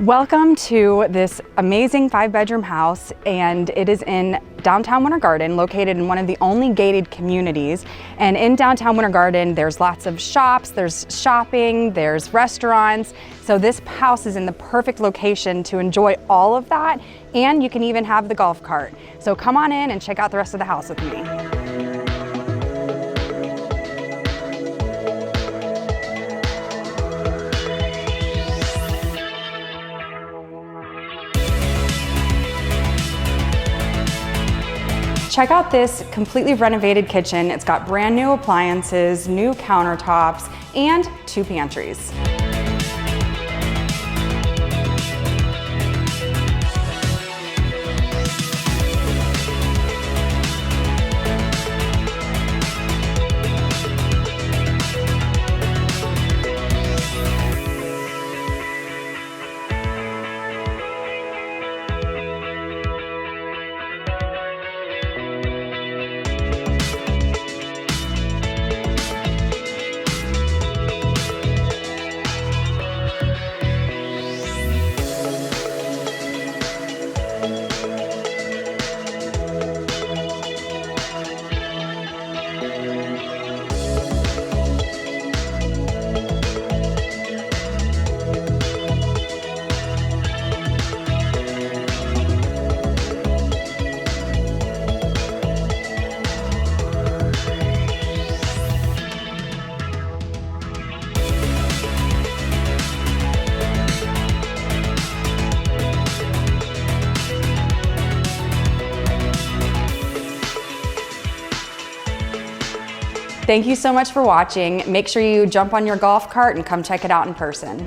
Welcome to this amazing 5-bedroom house, and it is in downtown Winter Garden, located in one of the only gated communities. And in downtown Winter Garden, there's lots of shops, there's shopping, there's restaurants. So this house is in the perfect location to enjoy all of that, and you can even have the golf cart. So come on in and check out the rest of the house with me. Check out this completely renovated kitchen. It's got brand new appliances, new countertops, and 2 pantries. Thank you so much for watching. Make sure you jump on your golf cart and come check it out in person.